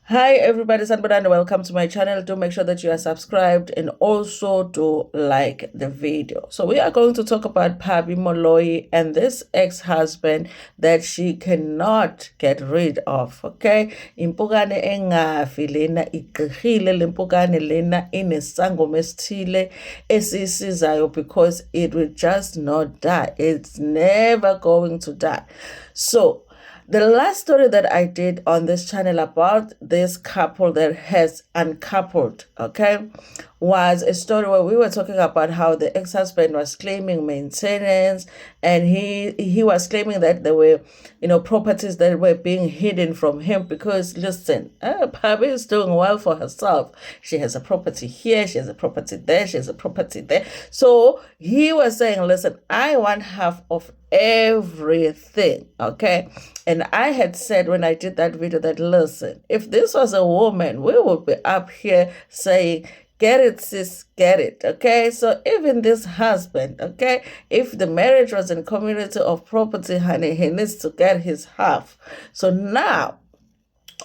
Hi everybody, Sanbada, and welcome to my channel. Do make sure that you are subscribed and also do like the video. So we are going to talk about Pabi Moloi and this ex-husband that she cannot get rid of. Okay, impukane engafi lena igqirhile lempukane lena inesangoma esithile esisizayo because it will just not die. It's never going to die. So the last story that I did on this channel about this couple that has uncoupled, okay, was a story where we were talking about how the ex-husband was claiming maintenance, and he was claiming that there were, properties that were being hidden from him because, listen, Pabi is doing well for herself. She has a property here, she has a property there, she has a property there. So he was saying, listen, I want half of everything, okay? And I had said when I did that video that, listen, if this was a woman, we would be up here saying, get it, sis, get it, okay? So even this husband, okay, if the marriage was in community of property, honey, he needs to get his half. So now,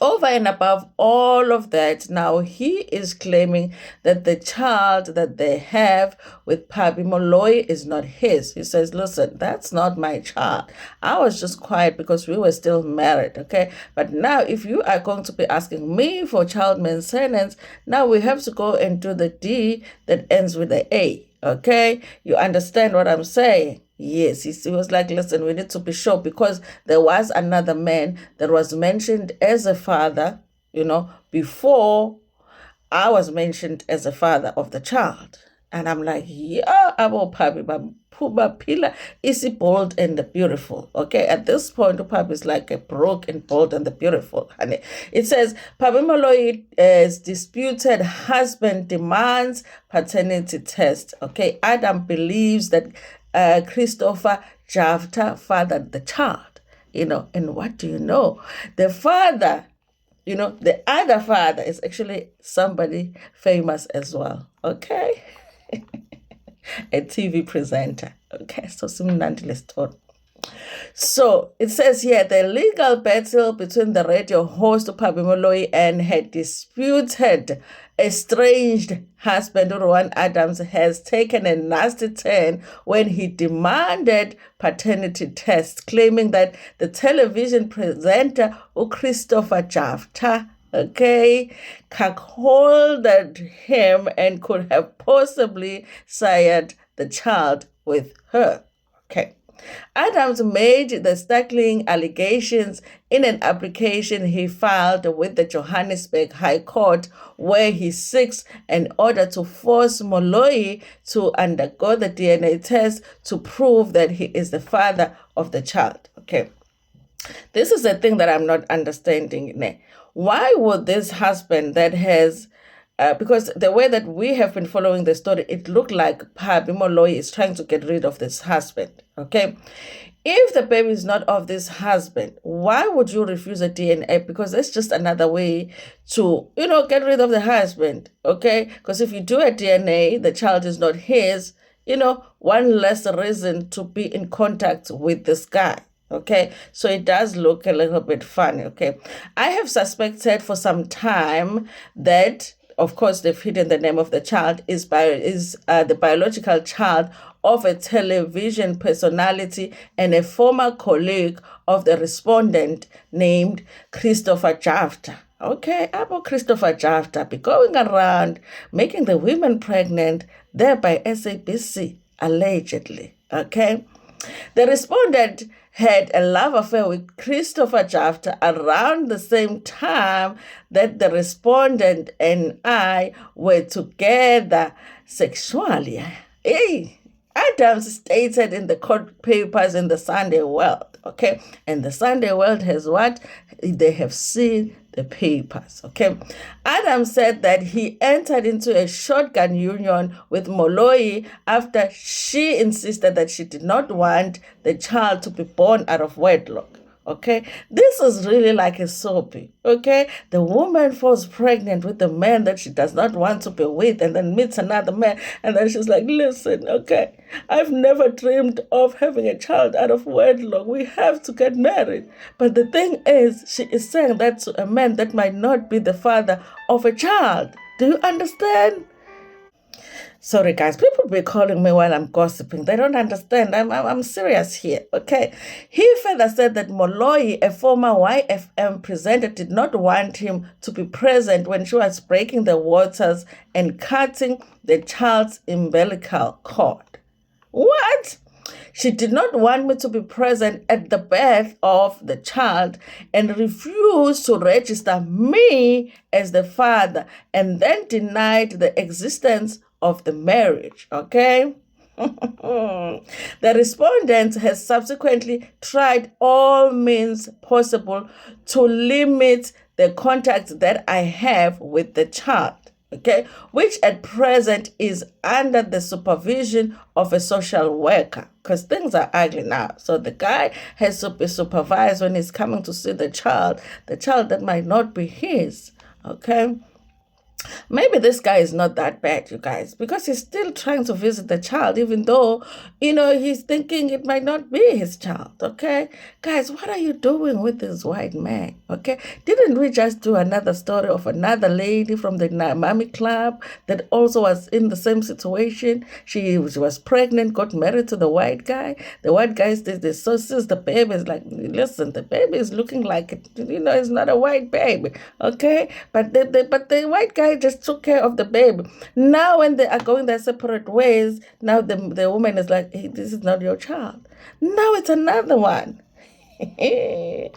over and above all of that, now he is claiming that the child that they have with Pabi Moloi is not his. He says, listen, that's not my child. I was just quiet because we were still married, okay? But now if you are going to be asking me for child maintenance, now we have to go and do the D that ends with the A. Okay, you understand what I'm saying? Yes, he was like, listen, we need to be sure because there was another man that was mentioned as a father, before I was mentioned as a father of the child. And I'm like, yeah, Abo Pabi, Pila is bold and the beautiful. Okay, at this point, Pabi is like a broke and bold and the beautiful. Honey, it says Pabi Moloi disputed husband demands paternity test. Okay, Adam believes that Christopher Japhter fathered the child. And what do you know? The father, the other father is actually somebody famous as well. Okay. A TV presenter. Okay, so simnandi leston. So it says here the legal battle between the radio host Pabi Moloi and her disputed, estranged husband Rowan Adams has taken a nasty turn when he demanded paternity tests, claiming that the television presenter Christopher Japhter, okay, cuckolded him and could have possibly sired the child with her. Okay. Adams made the startling allegations in an application he filed with the Johannesburg High Court, where he seeks an order to force Moloi to undergo the DNA test to prove that he is the father of the child. Okay. This is the thing that I'm not understanding. Why would this husband that has because the way that we have been following the story, it looked like Pabi Moloi is trying to get rid of this husband, okay? If the baby is not of this husband, why would you refuse a DNA? Because that's just another way to, get rid of the husband, okay? Because if you do a DNA, the child is not his, one less reason to be in contact with this guy. Okay, so it does look a little bit funny. Okay, I have suspected for some time that, of course, they've hidden the name of the child is the biological child of a television personality and a former colleague of the respondent named Christopher Japhter. Okay, about Christopher Japhter be going around making the women pregnant, thereby SABC, allegedly. Okay. The respondent had a love affair with Christopher Japhter around the same time that the respondent and I were together sexually. Hey, Adams stated in the court papers in the Sunday World, okay? And the Sunday World has what? They have seen the papers, okay? Adams said that he entered into a shotgun union with Moloi after she insisted that she did not want the child to be born out of wedlock. Okay, this is really like a soapy. Okay, the woman falls pregnant with the man that she does not want to be with, and then meets another man, and then she's like, "Listen, okay, I've never dreamed of having a child out of wedlock. We have to get married." But the thing is, she is saying that to a man that might not be the father of a child. Do you understand? Sorry, guys. People be calling me while I'm gossiping. They don't understand. I'm serious here. Okay. He further said that Moloi, a former YFM presenter, did not want him to be present when she was breaking the waters and cutting the child's umbilical cord. What? She did not want me to be present at the birth of the child and refused to register me as the father, and then denied the existence of the marriage. Okay? The respondent has subsequently tried all means possible to limit the contact that I have with the child. Okay, which at present is under the supervision of a social worker, because things are ugly now. So the guy has to be supervised when he's coming to see the child that might not be his. Okay. Maybe this guy is not that bad, you guys, because he's still trying to visit the child, even though, he's thinking it might not be his child, okay? Guys, what are you doing with this white man, okay? Didn't we just do another story of another lady from the Mommy Club that also was in the same situation? She was pregnant, got married to the white guy. The white guy sees the baby, is like, listen, the baby is looking like it, it's not a white baby, okay? But the white guy just took care of the baby. Now when they are going their separate ways, now the woman is like, hey, this is not your child. Now it's another one. The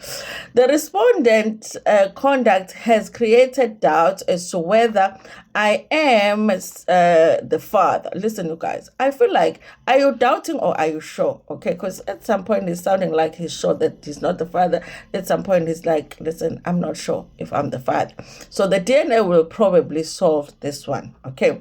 respondent conduct has created doubt as to whether I am the father. Listen, you guys, I feel like, are you doubting or are you sure? Okay, because at some point it's sounding like he's sure that he's not the father. At some point he's like, listen, I'm not sure if I'm the father. So the DNA will probably solve this one. Okay.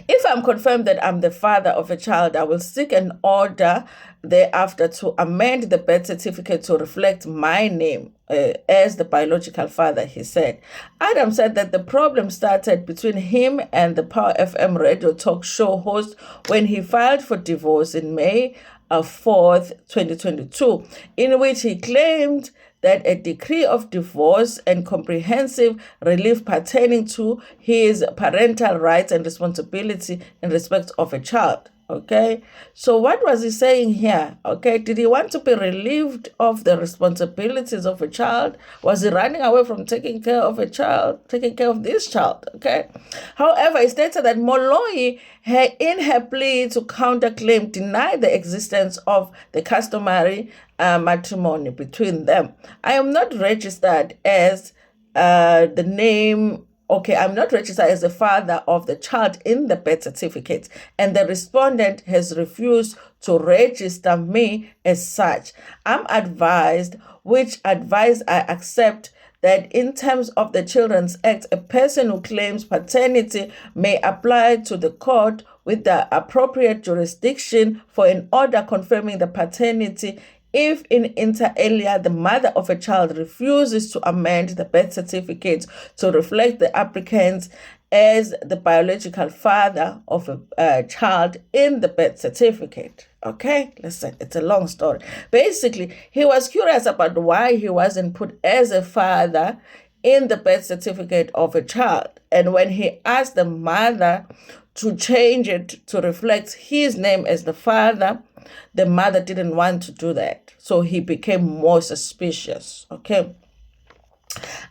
If I'm confirmed that I'm the father of a child, I will seek an order thereafter to amend the birth certificate to reflect my name as the biological father, he said. Adam said that the problem started between him and the Power FM radio talk show host when he filed for divorce in May 4th, 2022, in which he claimed that a decree of divorce and comprehensive relief pertaining to his parental rights and responsibility in respect of a child. Okay, so what was he saying here? Okay, did he want to be relieved of the responsibilities of a child? Was he running away from taking care of a child, taking care of this child? Okay, however, he stated that Moloi, in her plea to counterclaim, denied the existence of the customary matrimony between them. I am not registered as the name. Okay, I'm not registered as the father of the child in the birth certificate, and the respondent has refused to register me as such. I'm advised, which advice I accept, that in terms of the Children's Act, a person who claims paternity may apply to the court with the appropriate jurisdiction for an order confirming the paternity if in inter alia the mother of a child refuses to amend the birth certificate to reflect the applicant as the biological father of a child in the birth certificate. Okay, listen, it's a long story. Basically, he was curious about why he wasn't put as a father in the birth certificate of a child. And when he asked the mother to change it to reflect his name as the father, the mother didn't want to do that. So he became more suspicious. Okay.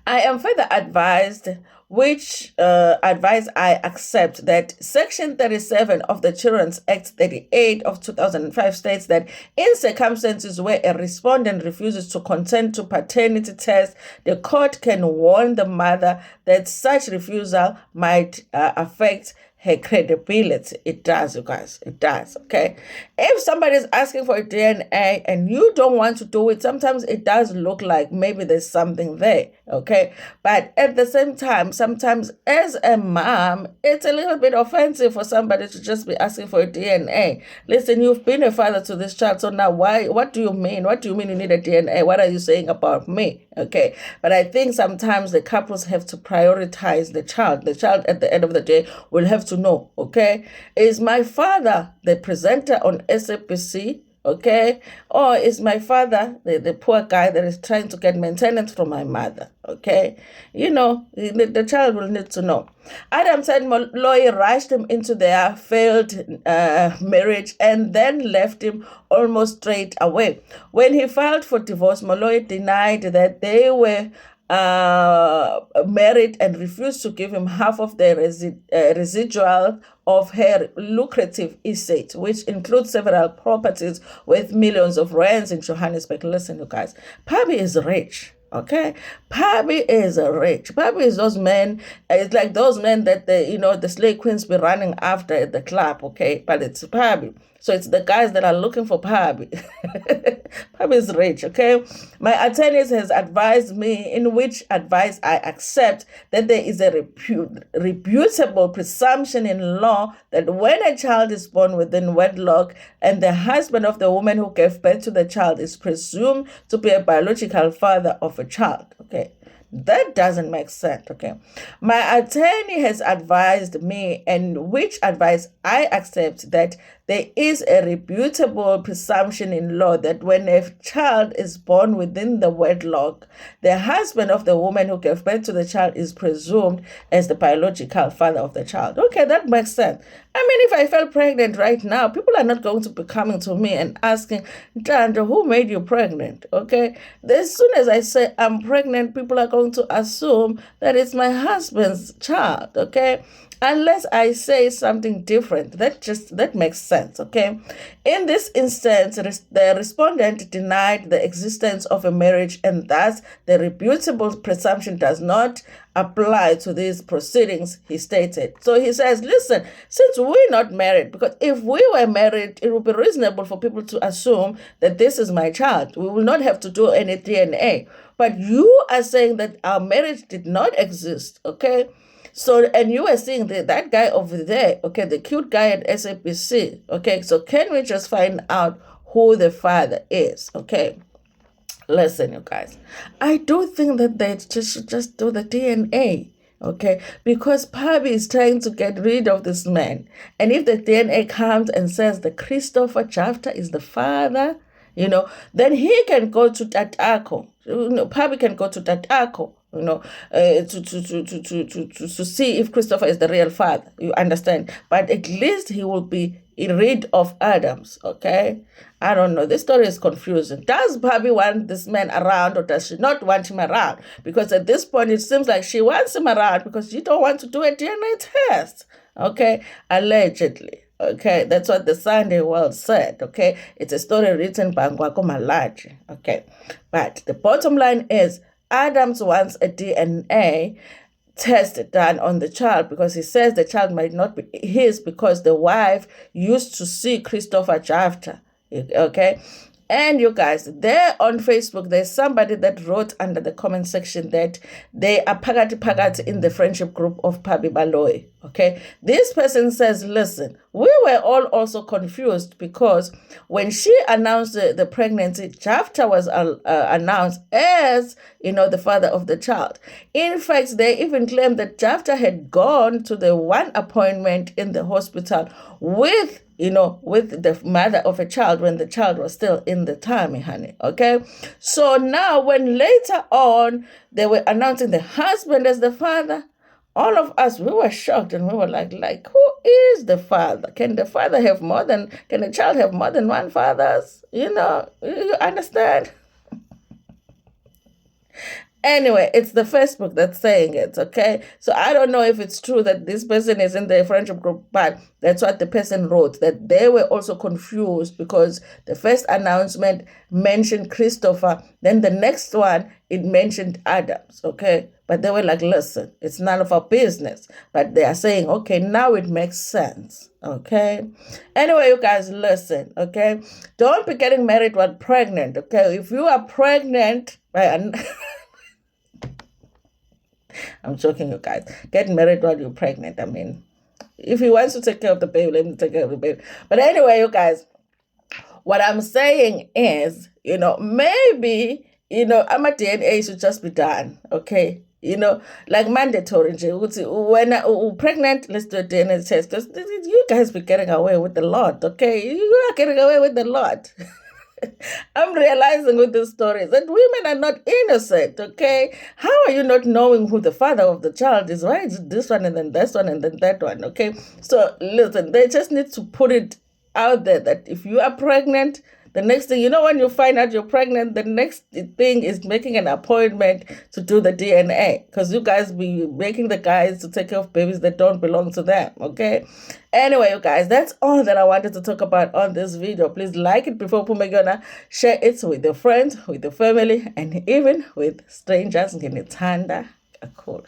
I am further advised, which advice I accept, that Section 37 of the Children's Act 38 of 2005 states that in circumstances where a respondent refuses to consent to paternity test, the court can warn the mother that such refusal might affect her credibility. It does, you guys. It does, okay? If somebody is asking for a DNA and you don't want to do it, sometimes it does look like maybe there's something there, okay? But at the same time, sometimes as a mom, it's a little bit offensive for somebody to just be asking for a DNA. Listen, you've been a father to this child, so now what do you mean? What do you mean you need a DNA? What are you saying about me? Okay? But I think sometimes the couples have to prioritize the child. The child at the end of the day will have to know, okay? Is my father the presenter on SAPC? Okay, or is my father the poor guy that is trying to get maintenance from my mother? Okay, the child will need to know. Adams and Moloi rushed him into their failed marriage and then left him almost straight away. When he filed for divorce, Moloi denied that they were married and refused to give him half of the residual of her lucrative estate, which includes several properties worth millions of rands in Johannesburg. Listen, you guys, Pabi is rich. Okay, Pabi is rich. Pabi is those men. It's like those men that the slave queens be running after at the club. Okay, but it's Pabi. So it's the guys that are looking for Pabi. Pabi is rich, okay? My attorneys has advised me, in which advice I accept, that there is a reputable presumption in law that when a child is born within wedlock and the husband of the woman who gave birth to the child is presumed to be a biological father of a child, okay? That doesn't make sense, okay? My attorney has advised me, and which advice I accept, that there is a reputable presumption in law that when a child is born within the wedlock, the husband of the woman who gave birth to the child is presumed as the biological father of the child. Okay, that makes sense. I mean, if I fell pregnant right now, people are not going to be coming to me and asking, Tanda, who made you pregnant? Okay, as soon as I say I'm pregnant, people are going to assume that it's my husband's child. Okay, unless I say something different. That makes sense, okay? In this instance, the respondent denied the existence of a marriage, and thus the reputable presumption does not apply to these proceedings, he stated. So he says, listen, since we're not married, because if we were married, it would be reasonable for people to assume that this is my child. We will not have to do any DNA. But you are saying that our marriage did not exist, okay? So, and you were seeing that guy over there, okay, the cute guy at SAPC, okay? So can we just find out who the father is, okay? Listen, you guys, I do think that they should just do the DNA, okay? Because Pabi is trying to get rid of this man. And if the DNA comes and says that Christopher Japhter is the father, then he can go to Tatako. Pabi can go to Tatako, to see if Christopher is the real father. You understand? But at least he will be rid of Adams, okay? I don't know. This story is confusing. Does Pabi want this man around, or does she not want him around? Because at this point, it seems like she wants him around because you don't want to do a DNA test, okay? Allegedly. Okay, that's what the Sunday World said, okay? It's a story written by Ngwako Malachi, okay? But the bottom line is, Adams wants a DNA test done on the child because he says the child might not be his because the wife used to see Christopher Japhter, okay? And you guys, there on Facebook, there's somebody that wrote under the comment section that they are pagati in the friendship group of Pabi Moloi. Okay, this person says, listen, we were all also confused because when she announced the pregnancy, Japhter was announced as, the father of the child. In fact, they even claimed that Japhter had gone to the one appointment in the hospital with the mother of a child when the child was still in the tummy, honey, okay? So now when later on they were announcing the husband as the father, all of us, we were shocked and we were like, who is the father? Can the father have can a child have more than one fathers? You understand? Anyway, it's the Facebook that's saying it, okay? So I don't know if it's true that this person is in the friendship group, but that's what the person wrote, that they were also confused because the first announcement mentioned Christopher, then the next one, it mentioned Adams, okay? But they were like, listen, it's none of our business. But they are saying, okay, now it makes sense, okay? Anyway, you guys, listen, okay? Don't be getting married while pregnant, okay? If you are pregnant, I'm joking, you guys. Get married while you're pregnant. I mean, if he wants to take care of the baby, let him take care of the baby. But anyway, you guys, what I'm saying is, maybe, my DNA should just be done, okay? Like mandatory. When pregnant, let's do a DNA test. Because you guys be getting away with a lot, okay? You are getting away with a lot. I'm realizing with this story that women are not innocent, okay? How are you not knowing who the father of the child is? Why is it this one and then this one and then that one, okay? So listen, they just need to put it out there that if you are pregnant, the next thing, when you find out you're pregnant, the next thing is making an appointment to do the DNA. Because you guys be making the guys to take care of babies that don't belong to them, okay? Anyway, you guys, that's all that I wanted to talk about on this video. Please like it before Pumegona. Share it with your friends, with your family, and even with strangers. Cool.